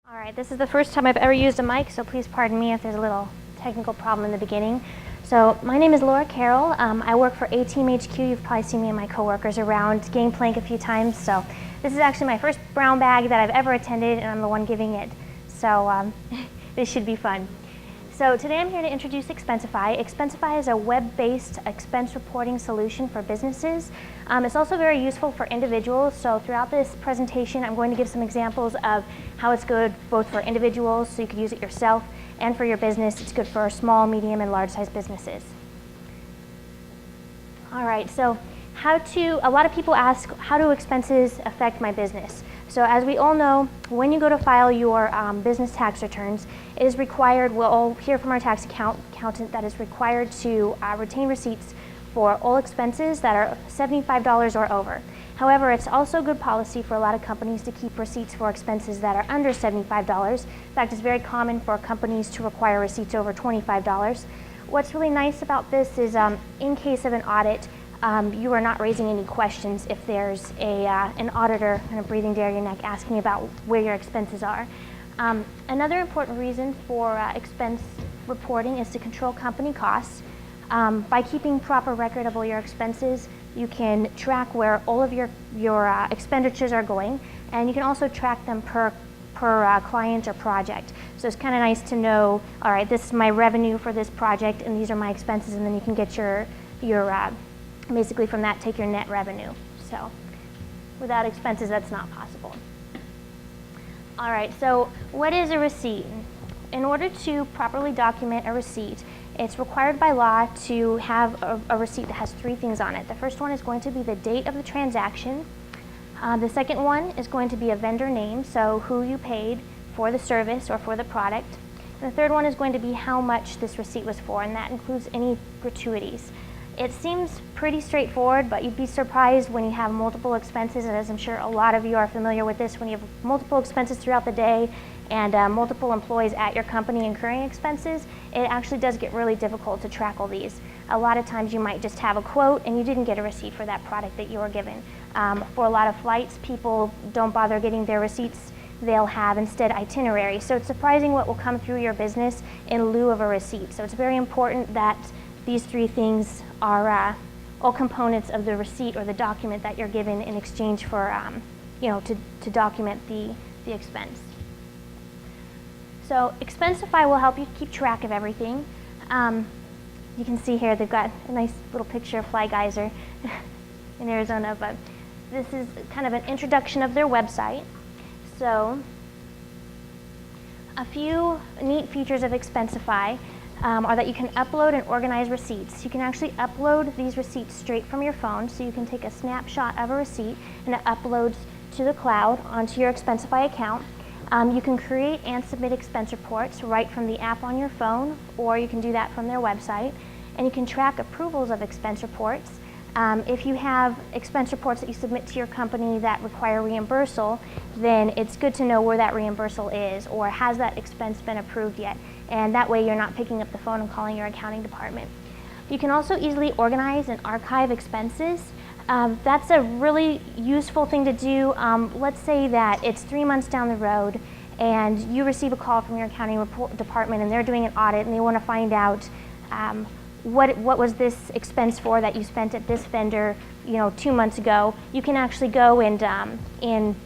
All right, this is the first time I've ever used a mic, so please pardon me if there's a little technical problem in the beginning. So my name is Laura Carroll. I work for A-Team HQ. You've probably seen me and my coworkers around Gangplank a few times. So this is actually my first Brownbag that I've ever attended, and I'm the one giving it. So this should be fun. So today I'm here to introduce Expensify. Expensify is a web-based expense reporting solution for businesses. It's also very useful for individuals. So throughout this presentation, I'm going to give some examples of how it's good both for individuals, so you can use it yourself, and for your business. It's good for small, medium, and large-sized businesses. All right, so a lot of people ask, how do expenses affect my business? So as we all know, when you go to file your business tax returns, it is required, we'll all hear from our tax accountant that is required to retain receipts for all expenses that are $75 or over. However, it's also good policy for a lot of companies to keep receipts for expenses that are under $75. In fact, it's very common for companies to require receipts over $25. What's really nice about this is in case of an audit, you are not raising any questions if there's an auditor kind of breathing down your neck asking about where your expenses are. Another important reason for expense reporting is to control company costs. By keeping proper record of all your expenses, you can track where all of your expenditures are going, and you can also track them per client or project. So it's kind of nice to know, all right, this is my revenue for this project, and these are my expenses, and then you can get your basically from that take your net revenue. So without expenses, that's not possible. All right, so what is a receipt? In order to properly document a receipt, it's required by law to have a receipt that has three things on it. The first one is going to be the date of the transaction. The second one is going to be a vendor name, so who you paid for the service or for the product. And the third one is going to be how much this receipt was for, and that includes any gratuities. It seems pretty straightforward, but you'd be surprised when you have multiple expenses, and as I'm sure a lot of you are familiar with this, when you have multiple expenses throughout the day and multiple employees at your company incurring expenses, it actually does get really difficult to track all these. A lot of times you might just have a quote and you didn't get a receipt for that product that you were given. For a lot of flights, people don't bother getting their receipts. They'll have instead itineraries. So it's surprising what will come through your business in lieu of a receipt. So it's very important that these three things are all components of the receipt or the document that you're given in exchange for, to document the expense. So Expensify will help you keep track of everything. You can see here they've got a nice little picture of Fly Geyser in Arizona, but this is kind of an introduction of their website. So a few neat features of Expensify are that you can upload and organize receipts. You can actually upload these receipts straight from your phone, so you can take a snapshot of a receipt and it uploads to the cloud onto your Expensify account. You can create and submit expense reports right from the app on your phone, or you can do that from their website. And you can track approvals of expense reports. If you have expense reports that you submit to your company that require reimbursal, then it's good to know where that reimbursal is, or has that expense been approved yet? And that way you're not picking up the phone and calling your accounting department. You can also easily organize and archive expenses. That's a really useful thing to do. Let's say that it's 3 months down the road and you receive a call from your accounting department and they're doing an audit and they want to find out what was this expense for that you spent at this vendor 2 months ago. You can actually go and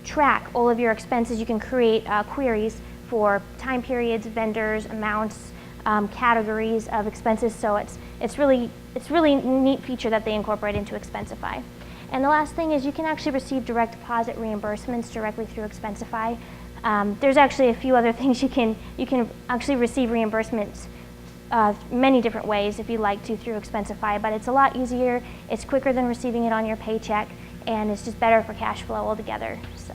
track all of your expenses. You can create queries for time periods, vendors, amounts, categories of expenses. So it's really neat feature that they incorporate into Expensify. And the last thing is you can actually receive direct deposit reimbursements directly through Expensify. There's actually a few other things you can actually receive reimbursements many different ways if you like to through Expensify, but it's a lot easier, it's quicker than receiving it on your paycheck, and it's just better for cash flow altogether. So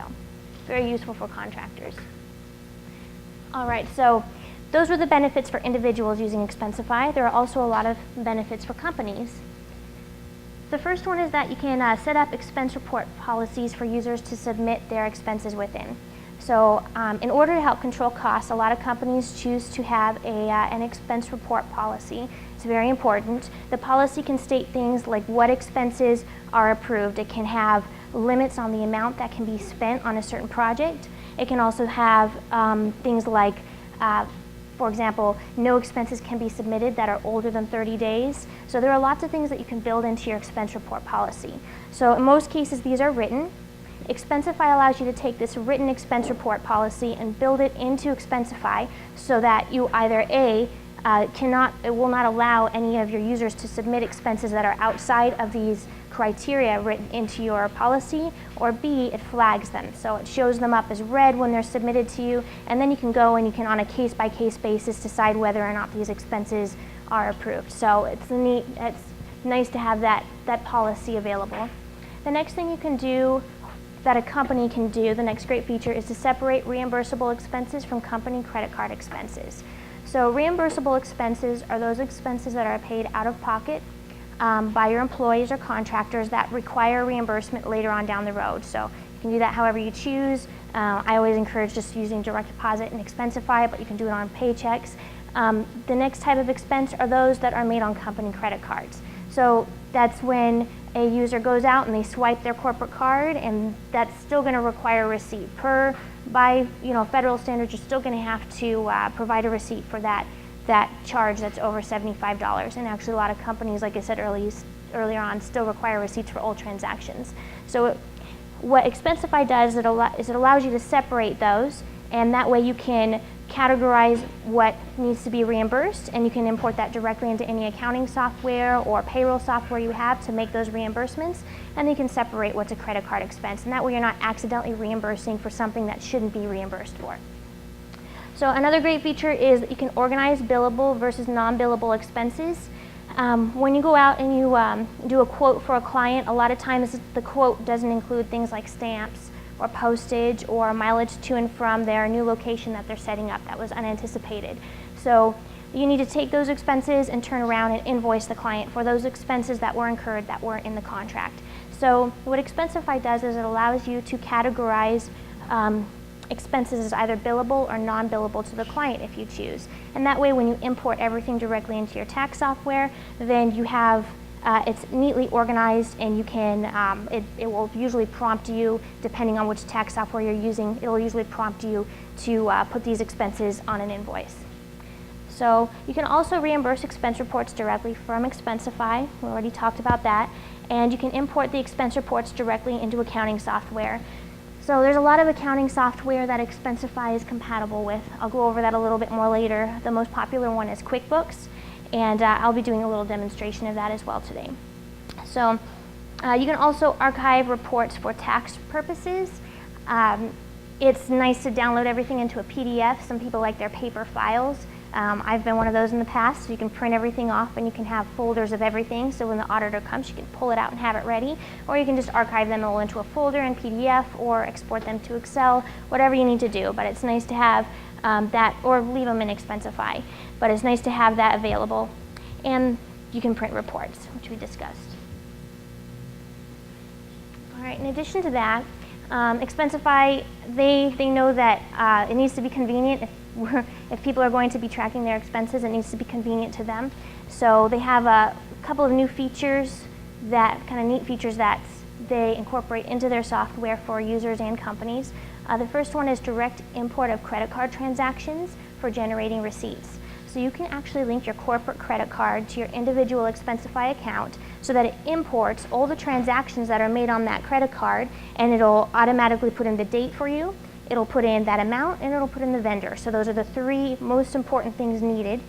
very useful for contractors. All right, so those were the benefits for individuals using Expensify. There are also a lot of benefits for companies. The first one is that you can set up expense report policies for users to submit their expenses within. So in order to help control costs, a lot of companies choose to have an expense report policy. It's very important. The policy can state things like what expenses are approved. It can have limits on the amount that can be spent on a certain project. It can also have things like, for example, no expenses can be submitted that are older than 30 days. So there are lots of things that you can build into your expense report policy. So in most cases, these are written. Expensify allows you to take this written expense report policy and build it into Expensify so that you either A, it will not allow any of your users to submit expenses that are outside of these criteria written into your policy, or B, it flags them. So it shows them up as red when they're submitted to you, and then you can go and you can, on a case-by-case basis, decide whether or not these expenses are approved. So it's nice to have that policy available. The next thing you can do that a company can do, the next great feature, is to separate reimbursable expenses from company credit card expenses. So reimbursable expenses are those expenses that are paid out of pocket by your employees or contractors that require reimbursement later on down the road. So you can do that however you choose. I always encourage just using direct deposit and Expensify, but you can do it on paychecks. The next type of expense are those that are made on company credit cards. So that's when a user goes out and they swipe their corporate card, and that's still going to require a receipt. By federal standards, you're still going to have to provide a receipt for that charge that's over $75. And actually a lot of companies, like I said earlier on, still require receipts for all transactions. So what Expensify does is it allows you to separate those, and that way you can categorize what needs to be reimbursed, and you can import that directly into any accounting software or payroll software you have to make those reimbursements, and you can separate what's a credit card expense, and that way you're not accidentally reimbursing for something that shouldn't be reimbursed for. So another great feature is that you can organize billable versus non-billable expenses. When you go out and you do a quote for a client, a lot of times the quote doesn't include things like stamps or postage or mileage to and from their new location that they're setting up that was unanticipated. So you need to take those expenses and turn around and invoice the client for those expenses that were incurred that weren't in the contract. So what Expensify does is it allows you to categorize expenses as either billable or non-billable to the client if you choose. And that way when you import everything directly into your tax software, then you have it's neatly organized, and you can, it will usually prompt you, depending on which tax software you're using, it will usually prompt you to put these expenses on an invoice. So you can also reimburse expense reports directly from Expensify. We already talked about that. And you can import the expense reports directly into accounting software. So there's a lot of accounting software that Expensify is compatible with. I'll go over that a little bit more later. The most popular one is QuickBooks, and I'll be doing a little demonstration of that as well today. So you can also archive reports for tax purposes. It's nice to download everything into a PDF. Some people like their paper files. I've been one of those in the past. So you can print everything off and you can have folders of everything, so when the auditor comes you can pull it out and have it ready, or you can just archive them all into a folder in PDF or export them to Excel, whatever you need to do. But it's nice to have that, or leave them in Expensify, but it's nice to have that available. And you can print reports, which we discussed. All right, in addition to that, Expensify, they know that it needs to be convenient. If people are going to be tracking their expenses, it needs to be convenient to them. So they have a couple of new features, neat features that they incorporate into their software for users and companies. The first one is direct import of credit card transactions for generating receipts. So you can actually link your corporate credit card to your individual Expensify account so that it imports all the transactions that are made on that credit card, and it'll automatically put in the date for you, it'll put in that amount, and it'll put in the vendor. So those are the three most important things needed.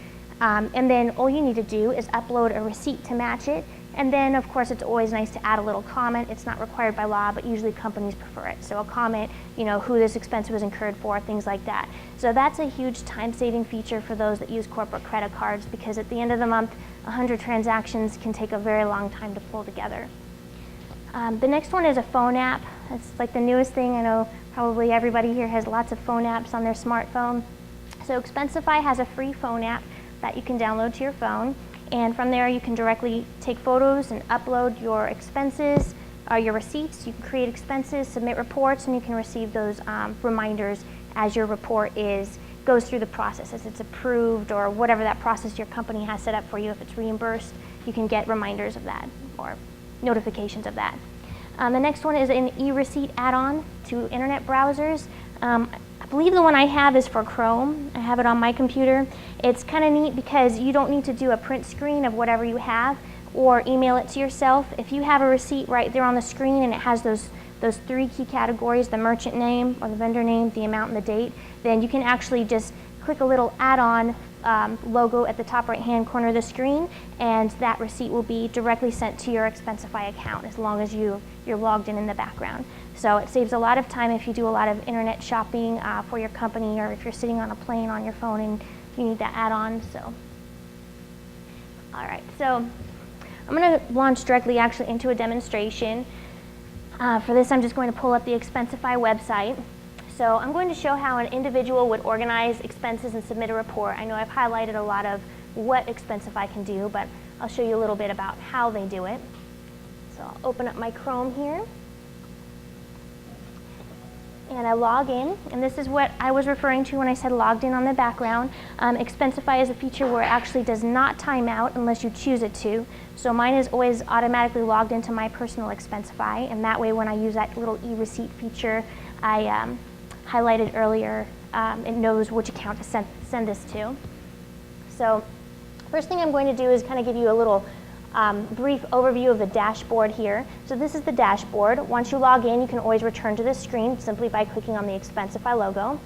And then all you need to do is upload a receipt to match it. And then, of course, it's always nice to add a little comment. It's not required by law, but usually companies prefer it. So a comment, who this expense was incurred for, things like that. So that's a huge time-saving feature for those that use corporate credit cards, because at the end of the month, 100 transactions can take a very long time to pull together. The next one is a phone app. That's like the newest thing. I know probably everybody here has lots of phone apps on their smartphone. So Expensify has a free phone app that you can download to your phone. And from there you can directly take photos and upload your expenses are your receipts. You can create expenses, submit reports, and you can receive those reminders as your report goes through the process, as it's approved or whatever that process your company has set up for you. If it's reimbursed, you can get reminders of that or notifications of that. The next one is an e-receipt add-on to internet browsers. I believe the one I have is for Chrome. I have it on my computer. It's kind of neat because you don't need to do a print screen of whatever you have or email it to yourself. If you have a receipt right there on the screen and it has those 3 key categories, the merchant name or the vendor name, the amount and the date, then you can actually just click a little add-on logo at the top right-hand corner of the screen, and that receipt will be directly sent to your Expensify account as long as you're logged in the background. So it saves a lot of time if you do a lot of internet shopping for your company, or if you're sitting on a plane on your phone and you need that add-on. So, all right, so I'm going to launch directly actually into a demonstration. For this, I'm just going to pull up the Expensify website. So I'm going to show how an individual would organize expenses and submit a report. I know I've highlighted a lot of what Expensify can do, but I'll show you a little bit about how they do it. So I'll open up my Chrome here. And I log in, and this is what I was referring to when I said logged in on the background. Expensify is a feature where it actually does not time out unless you choose it to. So mine is always automatically logged into my personal Expensify, and that way when I use that little e-receipt feature I highlighted earlier, it knows which account to send this to. So first thing I'm going to do is kind of give you a little brief overview of the dashboard here. So this is the dashboard. Once you log in, you can always return to this screen simply by clicking on the Expensify logo.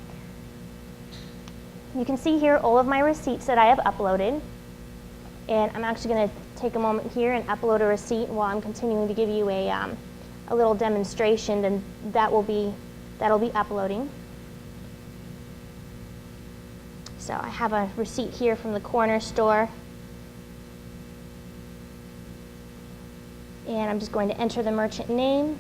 You can see here all of my receipts that I have uploaded. And I'm actually going to take a moment here and upload a receipt while I'm continuing to give you a little demonstration, and that'll be uploading. So I have a receipt here from the corner store. And I'm just going to enter the merchant name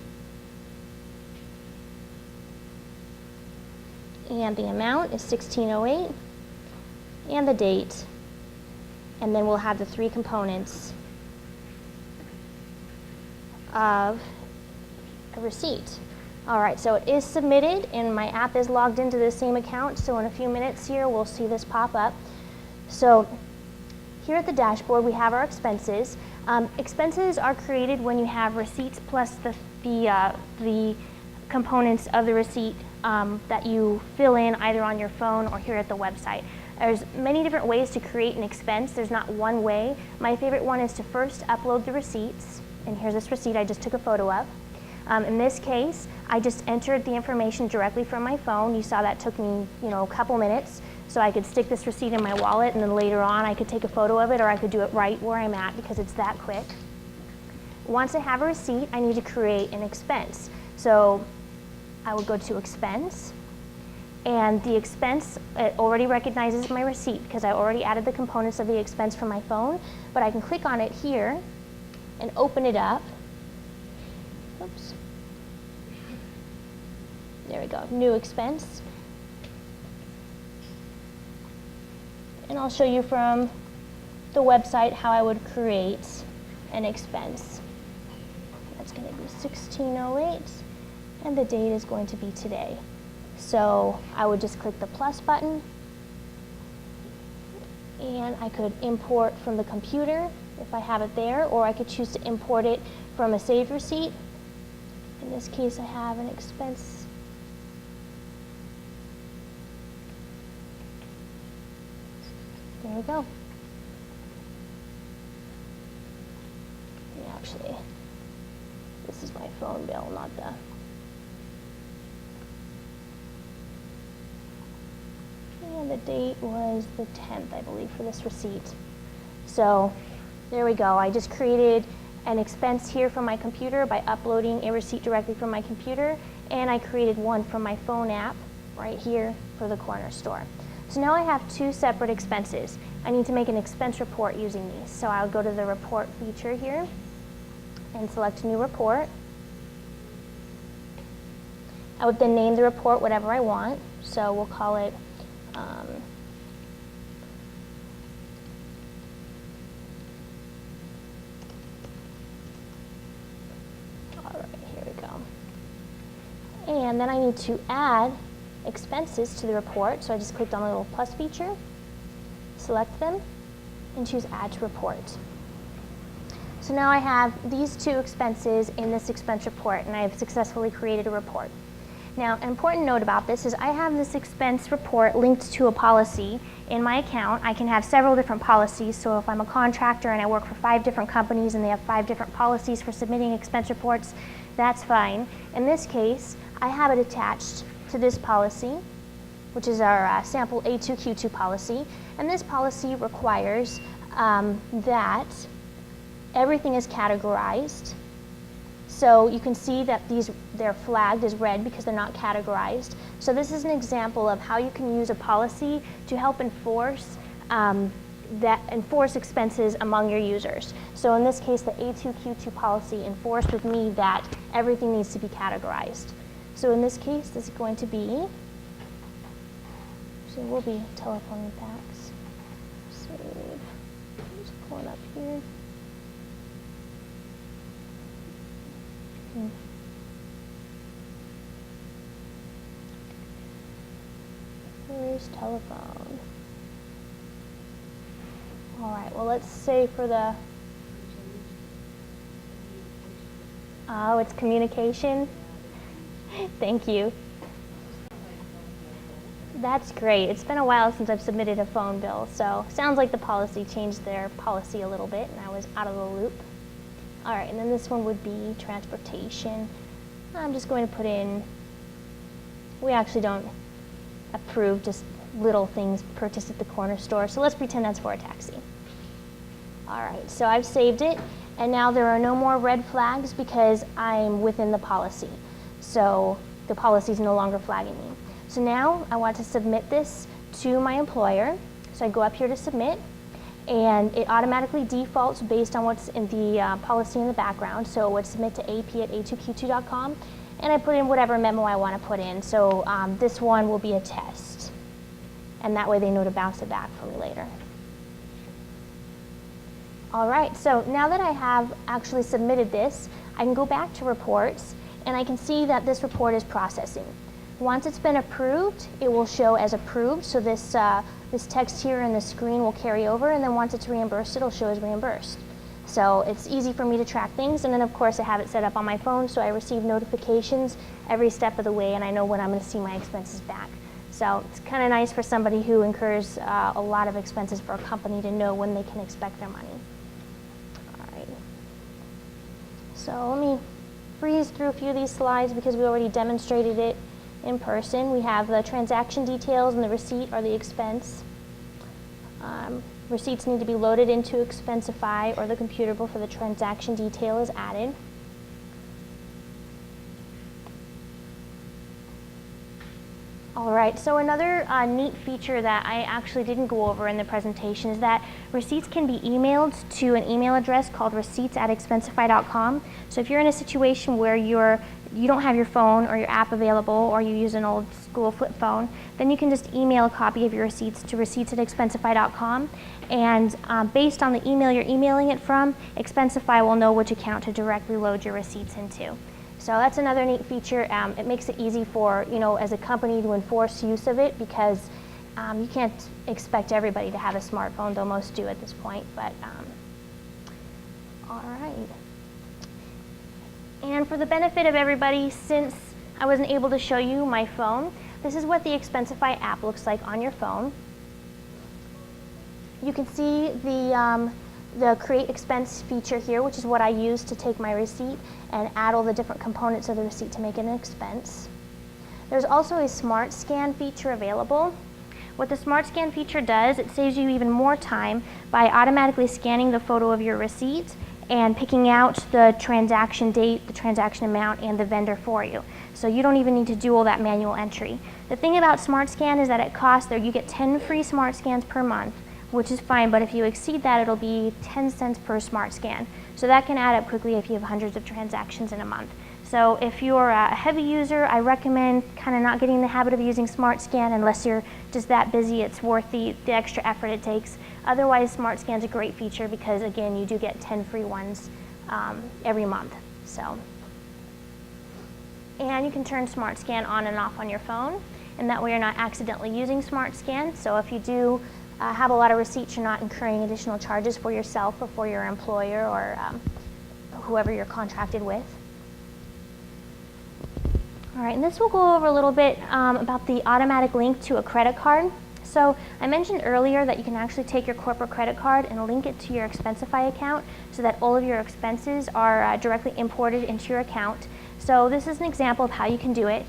and the amount is $16.08 and the date, and then we'll have the 3 components of a receipt. All right, so it is submitted and my app is logged into the same account, so in a few minutes here we'll see this pop up. So here at the dashboard we have our expenses. Expenses are created when you have receipts plus the components of the receipt that you fill in either on your phone or here at the website. There's many different ways to create an expense. There's not one way. My favorite one is to first upload the receipts, and here's this receipt I just took a photo of. In this case, I just entered the information directly from my phone. You saw that took me, a couple minutes. So I could stick this receipt in my wallet, and then later on I could take a photo of it, or I could do it right where I'm at because it's that quick. Once I have a receipt, I need to create an expense. So I will go to expense, and the expense, it already recognizes my receipt because I already added the components of the expense from my phone, but I can click on it here and open it up. Oops. There we go, new expense. And I'll show you from the website how I would create an expense. That's going to be $16.08, and the date is going to be today. So I would just click the plus button, and I could import from the computer if I have it there, or I could choose to import it from a saved receipt. In this case, I have an expense. There we go. Actually, this is my phone bill, not the... And the date was the 10th, I believe, for this receipt. So there we go. I just created an expense here from my computer by uploading a receipt directly from my computer, and I created one from my phone app right here for the corner store. So now I have 2 separate expenses. I need to make an expense report using these. So I'll go to the report feature here and select new report. I would then name the report whatever I want. So we'll call it all right. And then I need to add expenses to the report. So I just clicked on the little plus feature, select them, and choose Add to Report. So now I have these 2 expenses in this expense report, and I've successfully created a report. Now, an important note about this is I have this expense report linked to a policy in my account. I can have several different policies, so if I'm a contractor and I work for 5 different companies and they have 5 different policies for submitting expense reports, that's fine. In this case, I have it attached to this policy, which is our sample A2Q2 policy, and this policy requires that everything is categorized. So you can see that they're flagged as red because they're not categorized. So this is an example of how you can use a policy to help enforce expenses among your users. So in this case, the A2Q2 policy enforced with me that everything needs to be categorized. So in this case, this is going to be, so it will be telephone impacts. Save. Just pull it up here. Where's telephone? All right, well, let's say for the, oh, it's communication. Thank you. That's great. It's been a while since I've submitted a phone bill, so sounds like the policy changed their policy a little bit and I was out of the loop. All right, and then this one would be transportation. I'm just going to put in, we actually don't approve just little things purchased at the corner store, so let's pretend that's for a taxi. All right, so I've saved it, and now there are no more red flags because I'm within the policy. So the policy is no longer flagging me. So now I want to submit this to my employer. So I go up here to submit, and it automatically defaults based on what's in the policy in the background. So it would submit to ap@a2q2.com, and I put in whatever memo I want to put in. So this one will be a test, and that way they know to bounce it back for me later. All right, so now that I have actually submitted this, I can go back to reports, and I can see that this report is processing. Once it's been approved, it will show as approved, so this text here in the screen will carry over, and then once it's reimbursed, it'll show as reimbursed. So it's easy for me to track things, and then of course I have it set up on my phone, so I receive notifications every step of the way, and I know when I'm going to see my expenses back. So it's kind of nice for somebody who incurs a lot of expenses for a company to know when they can expect their money. All right. So let me breeze through a few of these slides because we already demonstrated it in person. We have the transaction details, and the receipt or the expense. Receipts need to be loaded into Expensify or the computer before the transaction detail is added. All right, so another neat feature that I actually didn't go over in the presentation is that receipts can be emailed to an email address called receipts@expensify.com. So if you're in a situation where you don't have your phone or your app available, or you use an old school flip phone, then you can just email a copy of your receipts to receipts@expensify.com, and based on the email you're emailing it from, Expensify will know which account to directly load your receipts into. So that's another neat feature. It makes it easy for, as a company to enforce use of it, because you can't expect everybody to have a smartphone, though most do at this point, but all right. And for the benefit of everybody, since I wasn't able to show you my phone, this is what the Expensify app looks like on your phone. You can see the Create Expense feature here, which is what I use to take my receipt and add all the different components of the receipt to make it an expense. There's also a Smart Scan feature available. What the Smart Scan feature does, it saves you even more time by automatically scanning the photo of your receipt and picking out the transaction date, the transaction amount, and the vendor for you. So you don't even need to do all that manual entry. The thing about Smart Scan is that it costs, you get 10 free Smart Scans per month, which is fine, but if you exceed that, it'll be 10 cents per Smart Scan. So that can add up quickly if you have hundreds of transactions in a month. So if you're a heavy user, I recommend kind of not getting in the habit of using Smart Scan unless you're just that busy. It's worth the extra effort it takes. Otherwise, Smart Scan's a great feature because, again, you do get 10 free ones every month. So, And you can turn Smart Scan on and off on your phone, and that way you're not accidentally using Smart Scan. So if you do have a lot of receipts, you're not incurring additional charges for yourself or for your employer or whoever you're contracted with. All right, and this will go over a little bit about the automatic link to a credit card. So I mentioned earlier that you can actually take your corporate credit card and link it to your Expensify account so that all of your expenses are directly imported into your account. So this is an example of how you can do it.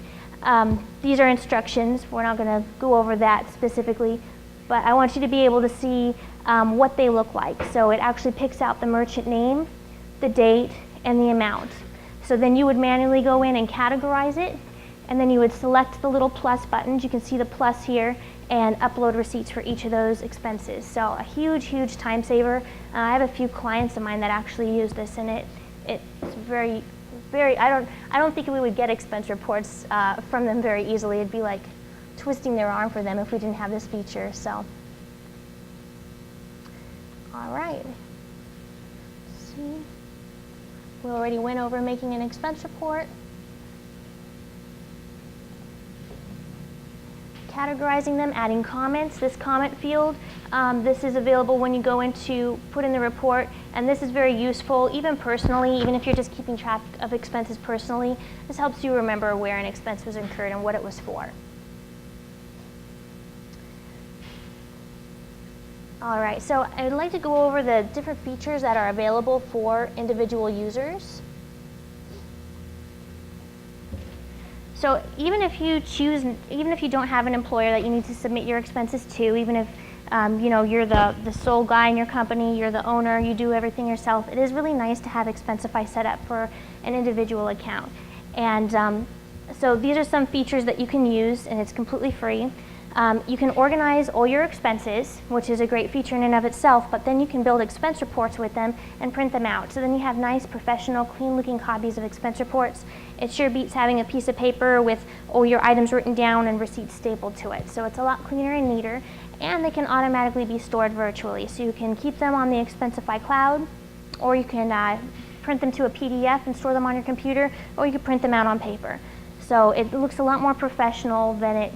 These are instructions. We're not going to go over that specifically, but I want you to be able to see what they look like. So it actually picks out the merchant name, the date, and the amount. So then you would manually go in and categorize it, and then you would select the little plus buttons. You can see the plus here, and upload receipts for each of those expenses. So a huge, huge time saver. I have a few clients of mine that actually use this, and it's very, very, I don't think we would get expense reports from them very easily. It'd be like twisting their arm for them if we didn't have this feature, so. All right. Let's see. We already went over making an expense report. Categorizing them, adding comments. This comment field, this is available when you go in to put in the report, and this is very useful, even personally, even if you're just keeping track of expenses personally. This helps you remember where an expense was incurred and what it was for. All right, so I'd like to go over the different features that are available for individual users. So even if you don't have an employer that you need to submit your expenses to, even if you know, you're the sole guy in your company, you're the owner, you do everything yourself, it is really nice to have Expensify set up for an individual account. And so these are some features that you can use, and it's completely free. You can organize all your expenses, which is a great feature in and of itself, but then you can build expense reports with them and print them out. So then you have nice, professional, clean-looking copies of expense reports. It sure beats having a piece of paper with all your items written down and receipts stapled to it. So it's a lot cleaner and neater, and they can automatically be stored virtually. So you can keep them on the Expensify cloud, or you can print them to a PDF and store them on your computer, or you can print them out on paper. So it looks a lot more professional than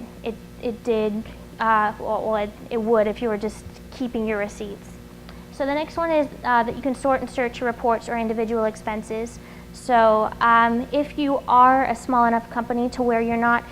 it did, well, it would if you were just keeping your receipts. So the next one is that you can sort and search your reports or individual expenses. So if you are a small enough company to where you're not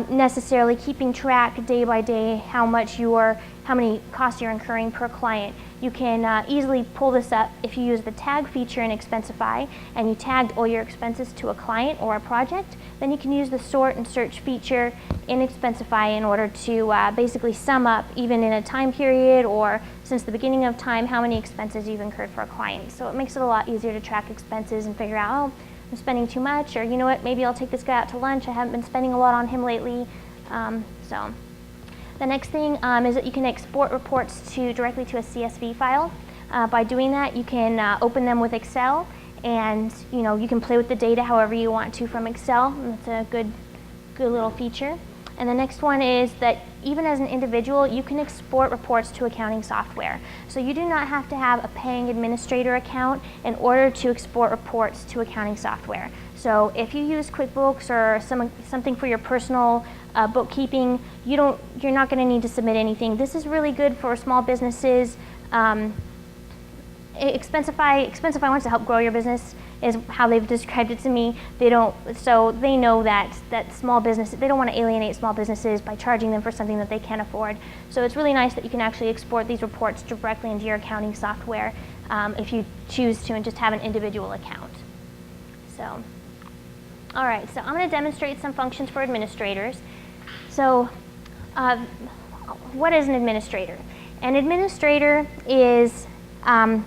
necessarily keeping track day by day how many costs you're incurring per client, you can easily pull this up if you use the tag feature in Expensify and you tagged all your expenses to a client or a project. Then you can use the sort and search feature in Expensify in order to basically sum up, even in a time period or since the beginning of time, how many expenses you've incurred for a client. So it makes it a lot easier to track expenses and figure out, oh, I'm spending too much, or you know what, maybe I'll take this guy out to lunch. I haven't been spending a lot on him lately. So the next thing is that you can export reports directly to a CSV file. By doing that, you can open them with Excel, and you can play with the data however you want to from Excel. That's a good little feature. And the next one is that even as an individual, you can export reports to accounting software. So you do not have to have a paying administrator account in order to export reports to accounting software. So if you use QuickBooks or something for your personal bookkeeping, you're not going to need to submit anything. This is really good for small businesses. Expensify wants to help grow your business, is how they've described it to me. They know that small business, they don't want to alienate small businesses by charging them for something that they can't afford. So it's really nice that you can actually export these reports directly into your accounting software if you choose to and just have an individual account. So, all right, so I'm going to demonstrate some functions for administrators. So what is an administrator? An administrator is an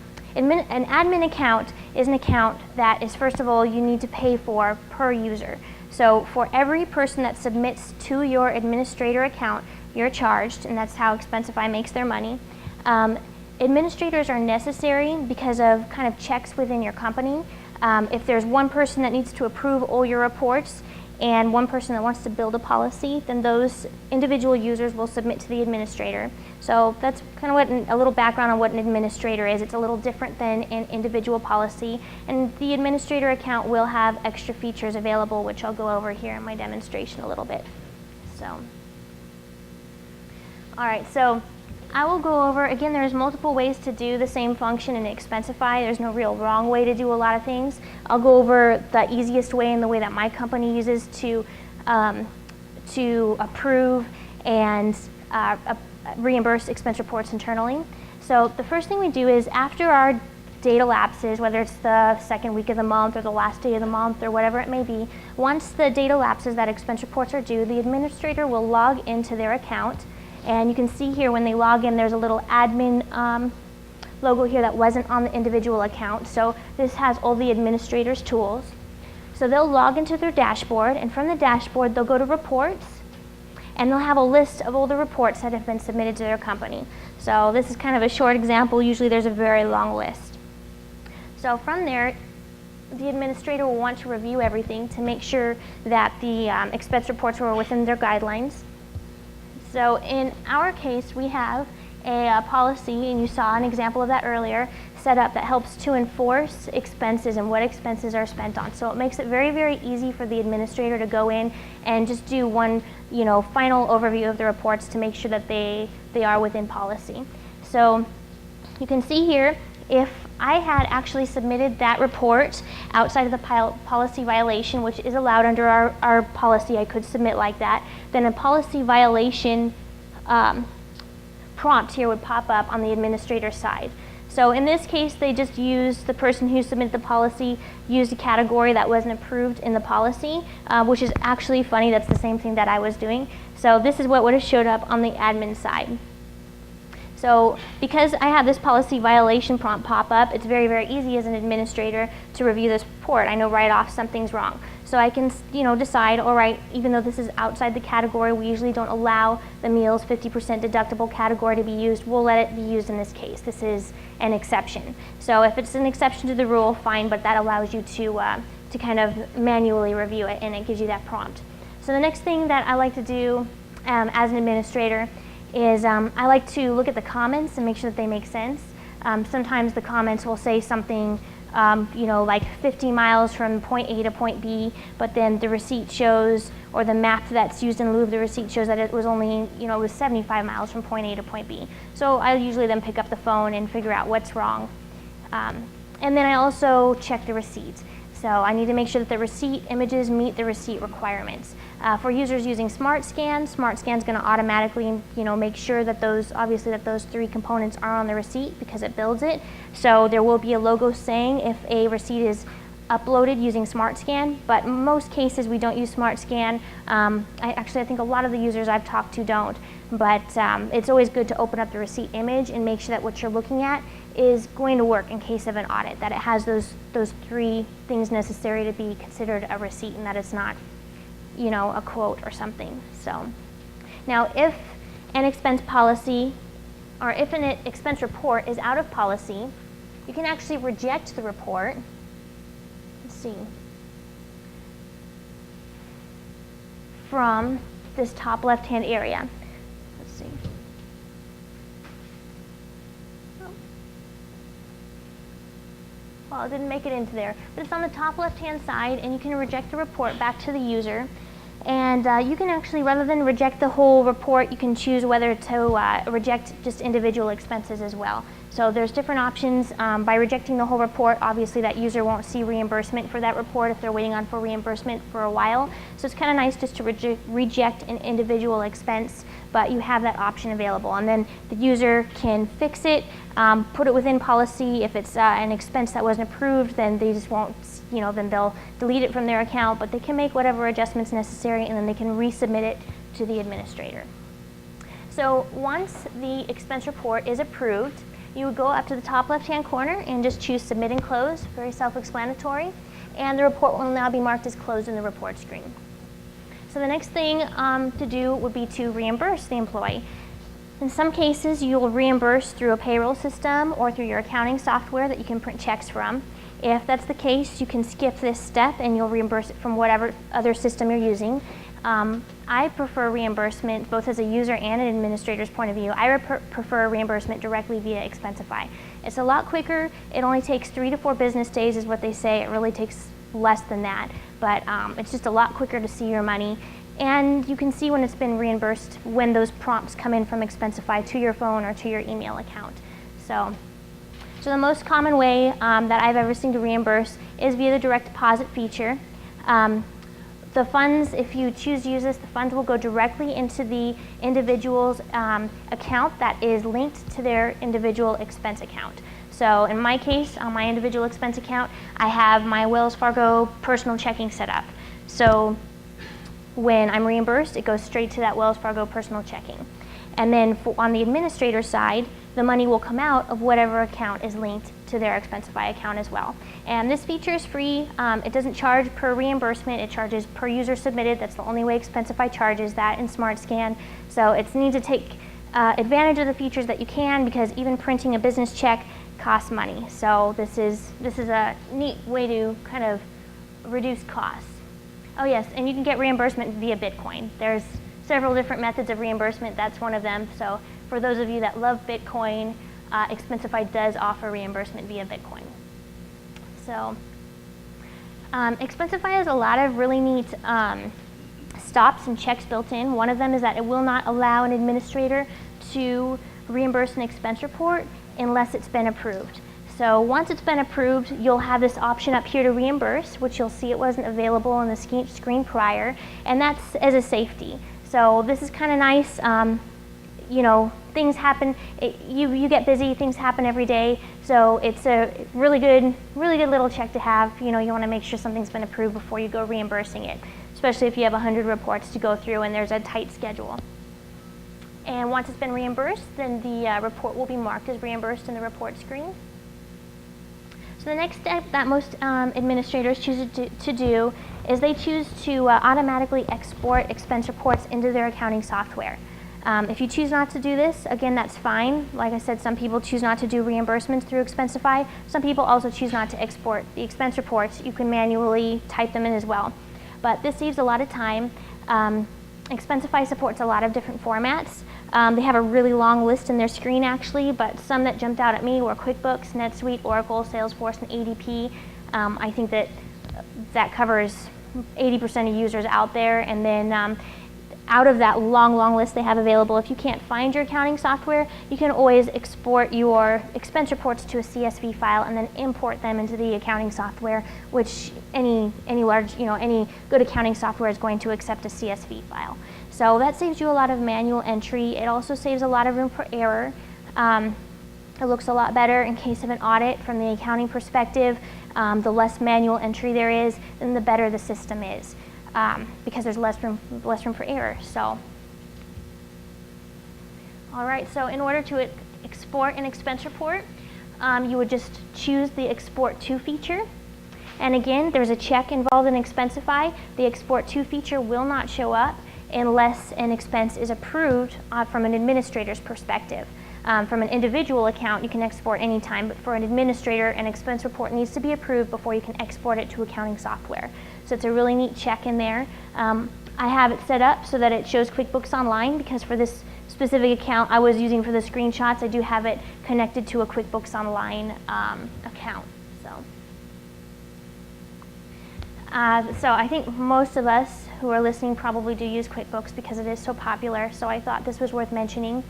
admin account is an account that is, first of all, you need to pay for per user. So for every person that submits to your administrator account, you're charged, and that's how Expensify makes their money. Administrators are necessary because of kind of checks within your company. If there's one person that needs to approve all your reports and one person that wants to build a policy, then those individual users will submit to the administrator. So that's kind of what a little background on what an administrator is. It's a little different than an individual policy, and the administrator account will have extra features available, which I'll go over here in my demonstration a little bit. So, all right, so I will go over, again, there's multiple ways to do the same function in Expensify. There's no real wrong way to do a lot of things. I'll go over the easiest way and the way that my company uses to approve and reimburse expense reports internally. So the first thing we do is after our data lapses, whether it's the second week of the month or the last day of the month or whatever it may be, once the data lapses that expense reports are due, the administrator will log into their account. And you can see here when they log in, there's a little admin logo here that wasn't on the individual account. So this has all the administrator's tools. So they'll log into their dashboard, and from the dashboard, they'll go to reports, and they'll have a list of all the reports that have been submitted to their company. So this is kind of a short example. Usually there's a very long list. So from there, the administrator will want to review everything to make sure that the expense reports were within their guidelines. So in our case, we have a policy, and you saw an example of that earlier, set up that helps to enforce expenses and what expenses are spent on. So it makes it very, very easy for the administrator to go in and just do one, final overview of the reports to make sure that they are within policy. So you can see here, if I had actually submitted that report outside of the policy violation, which is allowed under our policy, I could submit like that, then a policy violation prompt here would pop up on the administrator's side. So in this case, they just used, the person who submitted the policy used a category that wasn't approved in the policy, which is actually funny. That's the same thing that I was doing. So this is what would have showed up on the admin side. So because I have this policy violation prompt pop up, it's very, very easy as an administrator to review this report. I know right off something's wrong. So I can, decide, all right, even though this is outside the category, we usually don't allow the meals 50% deductible category to be used. We'll let it be used in this case. This is an exception. So if it's an exception to the rule, fine, but that allows you to kind of manually review it, and it gives you that prompt. So the next thing that I like to do as an administrator is I like to look at the comments and make sure that they make sense. Sometimes the comments will say something, like 50 miles from point A to point B, but then the receipt shows, or the map that's used in lieu of the receipt shows that it was only, it was 75 miles from point A to point B. So I usually then pick up the phone and figure out what's wrong. And then I also check the receipt. So I need to make sure that the receipt images meet the receipt requirements. For users using SmartScan is going to automatically, make sure that those three components are on the receipt because it builds it. So there will be a logo saying if a receipt is uploaded using SmartScan, but in most cases we don't use SmartScan. I think a lot of the users I've talked to don't, but it's always good to open up the receipt image and make sure that what you're looking at is going to work in case of an audit, that it has those three things necessary to be considered a receipt, and that it's not, a quote or something. So now if an expense policy, or if an expense report is out of policy, you can actually reject the report. Let's see. From this top left-hand area. Let's see. Well, it didn't make it into there, but it's on the top left-hand side, and you can reject the report back to the user. And you can actually, rather than reject the whole report, you can choose whether to reject just individual expenses as well. So there's different options. By rejecting the whole report, obviously that user won't see reimbursement for that report if they're waiting on for reimbursement for a while. So it's kind of nice just to reject an individual expense, but you have that option available. And then the user can fix it, put it within policy. If it's an expense that wasn't approved, then they just won't, then they'll delete it from their account, but they can make whatever adjustments necessary, and then they can resubmit it to the administrator. So once the expense report is approved, you would go up to the top left-hand corner and just choose Submit and Close, very self-explanatory, and the report will now be marked as closed in the report screen. So the next thing to do would be to reimburse the employee. In some cases, you will reimburse through a payroll system or through your accounting software that you can print checks from. If that's the case, you can skip this step and you'll reimburse it from whatever other system you're using. I prefer reimbursement both as a user and an administrator's point of view. I prefer reimbursement directly via Expensify. It's a lot quicker. It only takes 3 to 4 business days is what they say. It really takes less than that, but it's just a lot quicker to see your money. And you can see when it's been reimbursed when those prompts come in from Expensify to your phone or to your email account. So the most common way that I've ever seen to reimburse is via the direct deposit feature. The funds, if you choose to use this, the funds will go directly into the individual's account that is linked to their individual expense account. So in my case, on my individual expense account, I have my Wells Fargo personal checking set up. So when I'm reimbursed, it goes straight to that Wells Fargo personal checking. And then on the administrator side, the money will come out of whatever account is linked to their Expensify account as well. And this feature is free. It doesn't charge per reimbursement. It charges per user submitted. That's the only way Expensify charges that in SmartScan. So it's need to take advantage of the features that you can, because even printing a business check costs money. So this is a neat way to kind of reduce costs. Oh yes, and you can get reimbursement via Bitcoin. There's several different methods of reimbursement. That's one of them. So for those of you that love Bitcoin, Expensify does offer reimbursement via Bitcoin. So Expensify has a lot of really neat stops and checks built in. One of them is that it will not allow an administrator to reimburse an expense report unless it's been approved. So once it's been approved, you'll have this option up here to reimburse, which you'll see it wasn't available on the screen prior, and that's as a safety. So this is kind of nice. You know, things happen. You get busy. Things happen every day. So it's a really good little check to have. You know, you want to make sure something's been approved before you go reimbursing it, especially if you have 100 reports to go through and there's a tight schedule. And once it's been reimbursed, then the report will be marked as reimbursed in the report screen. So the next step that most administrators choose to do is they choose to automatically export expense reports into their accounting software. If you choose not to do this, again, that's fine. Like I said, some people choose not to do reimbursements through Expensify. Some people also choose not to export the expense reports. You can manually type them in as well. But this saves a lot of time. Expensify supports a lot of different formats. They have a really long list in their screen actually, but some that jumped out at me were QuickBooks, NetSuite, Oracle, Salesforce, and ADP. I think that covers 80% of users out there. And then out of that long list they have available, if you can't find your accounting software, you can always export your expense reports to a CSV file and then import them into the accounting software, which any good accounting software is going to accept a CSV file. So that saves you a lot of manual entry. It also saves a lot of room for error. It looks a lot better in case of an audit from the accounting perspective. The less manual entry there is, then the better the system is. Because there's less room for error. So, all right. So in order to export an expense report, you would just choose the Export To feature. And again, there's a check involved in Expensify. The Export To feature will not show up unless an expense is approved from an administrator's perspective. From an individual account, you can export anytime, but for an administrator, an expense report needs to be approved before you can export it to accounting software. So it's a really neat check in there. I have it set up so that it shows QuickBooks Online, because for this specific account I was using for the screenshots, I do have it connected to a QuickBooks Online account. So I think most of us who are listening probably do use QuickBooks because it is so popular, so I thought this was worth mentioning.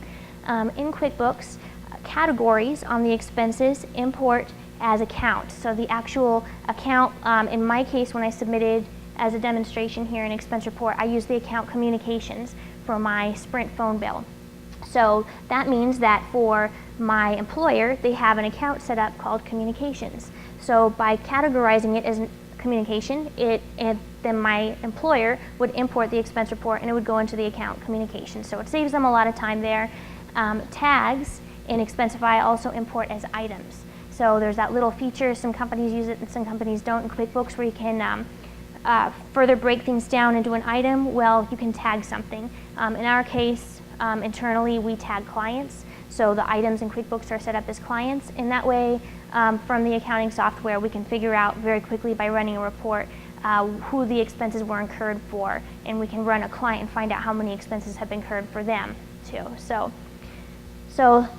In QuickBooks, categories on the expenses import as account. So the actual account, in my case, when I submitted as a demonstration here in expense report, I used the account communications for my Sprint phone bill. So that means that for my employer, they have an account set up called communications. So by categorizing it as communication, then my employer would import the expense report and it would go into the account communication. So it saves them a lot of time there. Tags in Expensify also import as items. So there's that little feature, some companies use it and some companies don't in QuickBooks, where you can further break things down into an item. Well, you can tag something. In our case, internally we tag clients. So the items in QuickBooks are set up as clients. In that way, from the accounting software, we can figure out very quickly by running a report who the expenses were incurred for, and we can run a client and find out how many expenses have been incurred for them too. So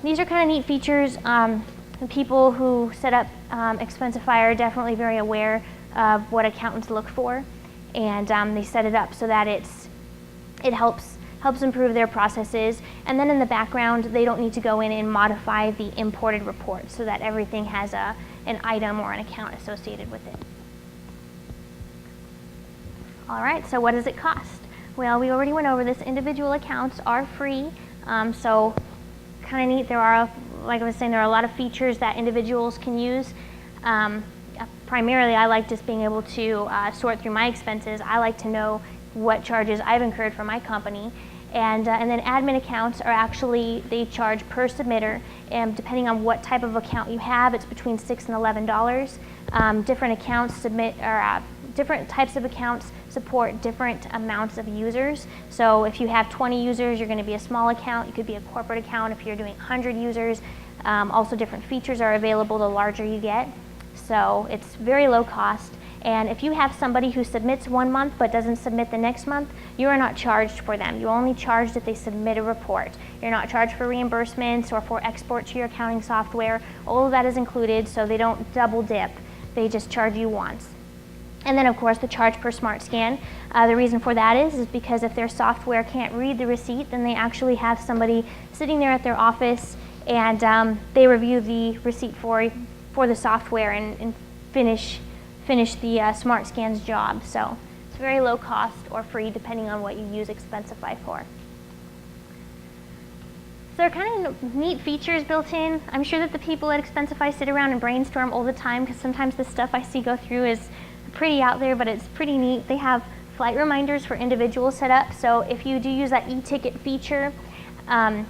these are kind of neat features. The people who set up Expensify are definitely very aware of what accountants look for, and they set it up so that it helps improve their processes. And then in the background, they don't need to go in and modify the imported report so that everything has an item or an account associated with it. All right, so what does it cost? Well, we already went over this. Individual accounts are free, so kind of neat. There are, like I was saying, there are a lot of features that individuals can use. Primarily, I like just being able to sort through my expenses. I like to know what charges I've incurred for my company. And then admin accounts are actually, they charge per submitter, and depending on what type of account you have, it's between $6 and $11. Different accounts submit, or different types of accounts support different amounts of users. So if you have 20 users, you're going to be a small account. You could be a corporate account if you're doing 100 users. Also, different features are available the larger you get. So it's very low cost. And if you have somebody who submits one month but doesn't submit the next month, you are not charged for them. You're only charged if they submit a report. You're not charged for reimbursements or for export to your accounting software. All of that is included, so they don't double dip. They just charge you once. And then, of course, the charge per smart scan. The reason for that is because if their software can't read the receipt, then they actually have somebody sitting there at their office, and they review the receipt for the software and finish the smart scan's job. So it's very low cost or free depending on what you use Expensify for. So there are kind of neat features built in. I'm sure that the people at Expensify sit around and brainstorm all the time, because sometimes the stuff I see go through is pretty out there, but it's pretty neat. They have flight reminders for individuals set up. So if you do use that e-ticket feature from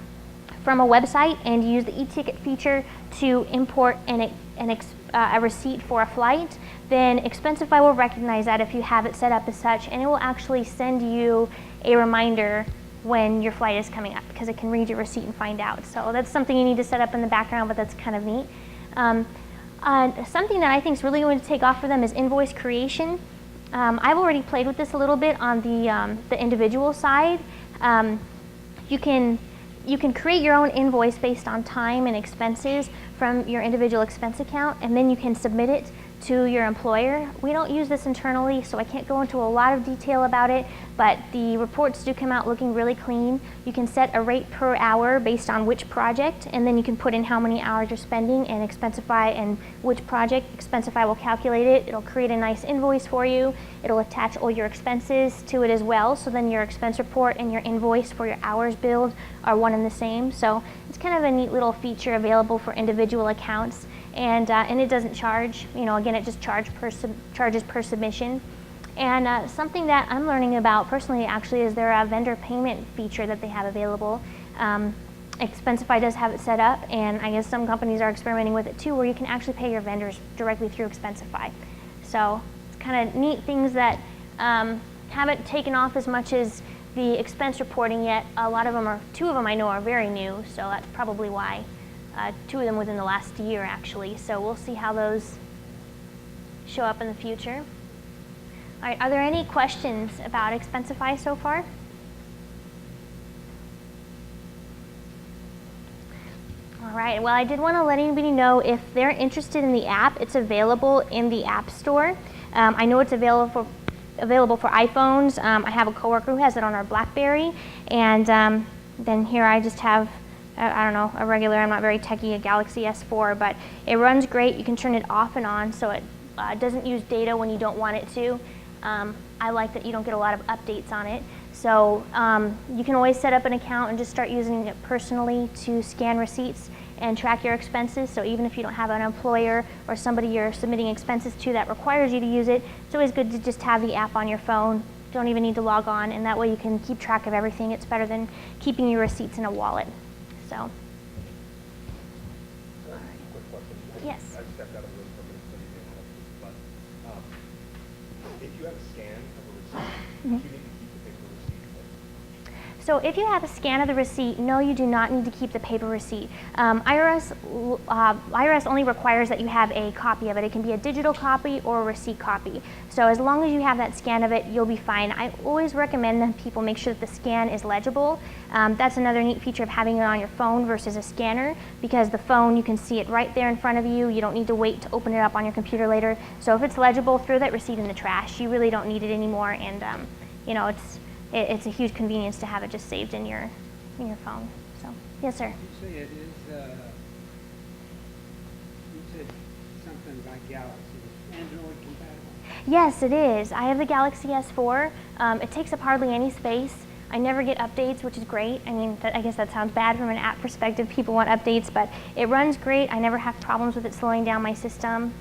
a website, and you use the e-ticket feature to import a receipt for a flight, then Expensify will recognize that if you have it set up as such, and it will actually send you a reminder when your flight is coming up, because it can read your receipt and find out. So that's something you need to set up in the background, but that's kind of neat. Something that I think is really going to take off for them is invoice creation. I've already played with this a little bit on the individual side. You can create your own invoice based on time and expenses from your individual expense account, and then you can submit it to your employer. We don't use this internally, so I can't go into a lot of detail about it, but the reports do come out looking really clean. You can set a rate per hour based on which project, and then you can put in how many hours you're spending and Expensify and which project. Expensify will calculate it. It'll create a nice invoice for you. It'll attach all your expenses to it as well, so then your expense report and your invoice for your hours billed are one and the same. So it's kind of a neat little feature available for individual accounts. And it doesn't charge, again, it just charges per submission. And something that I'm learning about personally actually is their vendor payment feature that they have available. Expensify does have it set up, and I guess some companies are experimenting with it too, where you can actually pay your vendors directly through Expensify. So it's kind of neat things that haven't taken off as much as the expense reporting yet. A lot of them two of them I know are very new, so that's probably why. Two of them within the last year, actually. So we'll see how those show up in the future. All right, are there any questions about Expensify so far? All right, well, I did want to let anybody know if they're interested in the app, it's available in the App Store. I know it's available for iPhones. I have a coworker who has it on our BlackBerry, and then here I just have I don't know, a regular, I'm not very techy, a Galaxy S4, but it runs great. You can turn it off and on, so it doesn't use data when you don't want it to. I like that you don't get a lot of updates on it. So you can always set up an account and just start using it personally to scan receipts and track your expenses. So even if you don't have an employer or somebody you're submitting expenses to that requires you to use it, it's always good to just have the app on your phone. Don't even need to log on, and that way you can keep track of everything. It's better than keeping your receipts in a wallet. So. Quick question. Yes. I stepped out of the room for a minute, so you didn't have to, but if you have a scan of a receipt, do you need to keep the paper receipt? So if you have a scan of the receipt, no, you do not need to keep the paper receipt. IRS only requires that you have a copy of it. It can be a digital copy or a receipt copy. So as long as you have that scan of it, you'll be fine. I always recommend that people make sure that the scan is legible. That's another neat feature of having it on your phone versus a scanner, because the phone, you can see it right there in front of you. You don't need to wait to open it up on your computer later. So if it's legible, throw that receipt in the trash. You really don't need it anymore, and you know, it's a huge convenience to have it just saved in your phone. So, yes, sir. You say it is, you said something like Galaxy, Android compatible? Yes, it is. I have the Galaxy S4. It takes up hardly any space. I never get updates, which is great. I mean, I guess that sounds bad from an app perspective. People want updates, but it runs great. I never have problems with it slowing down my system.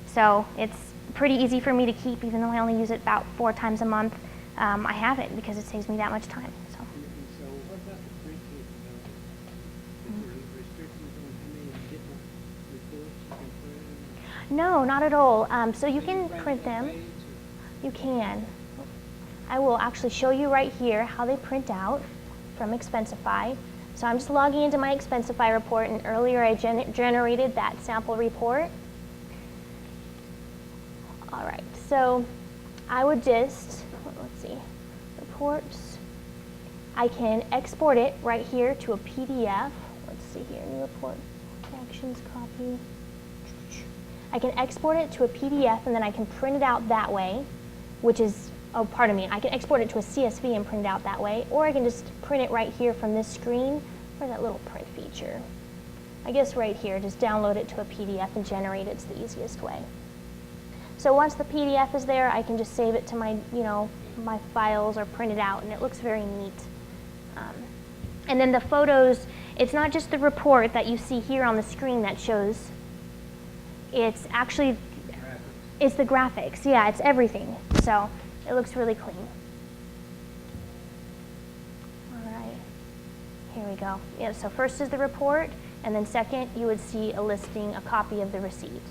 So it's pretty easy for me to keep, even though I only use it about 4 times a month. I have it because it saves me that much time. So. And so what about the print capability? Is there restrictions on how many different reports you can print? No, not at all. So you can Print print on them. page, You can. I will actually show you right here how they print out from Expensify. So I'm just logging into my Expensify report, and earlier I generated that sample report. All right, so I would just, let's see, reports. I can export it right here to a PDF. Let's see here, new report, actions, copy. I can export it to a PDF, and then I can print it out that way, which is, oh, pardon me, I can export it to a CSV and print it out that way, or I can just print it right here from this screen. Where's that little print feature? I guess right here, just download it to a PDF and generate it. It's the easiest way. So once the PDF is there, I can just save it to my, my files or print it out, and it looks very neat. And then the photos, it's not just the report that you see here on the screen that shows. It's actually, graphics. it's the graphics. Yeah, it's everything. So it looks really clean. All right, here we go. Yeah, so first is the report, and then second, you would see a listing, a copy of the receipt.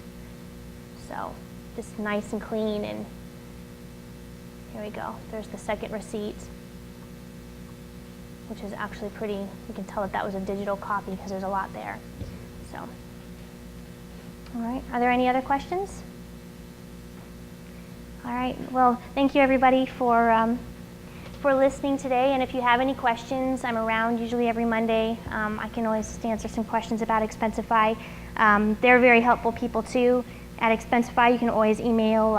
So just nice and clean, and here we go. There's the second receipt, which is actually pretty, you can tell that that was a digital copy because there's a lot there. So, all right, are there any other questions? All right, well, thank you everybody for listening today, and if you have any questions, I'm around usually every Monday. I can always just answer some questions about Expensify. They're very helpful people too. At Expensify, you can always email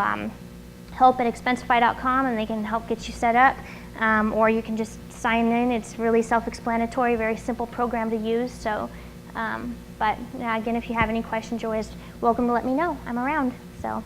help@expensify.com, and they can help get you set up, or you can just sign in. It's really self-explanatory, very simple program to use. So, but again, if you have any questions, you're always welcome to let me know. I'm around. So.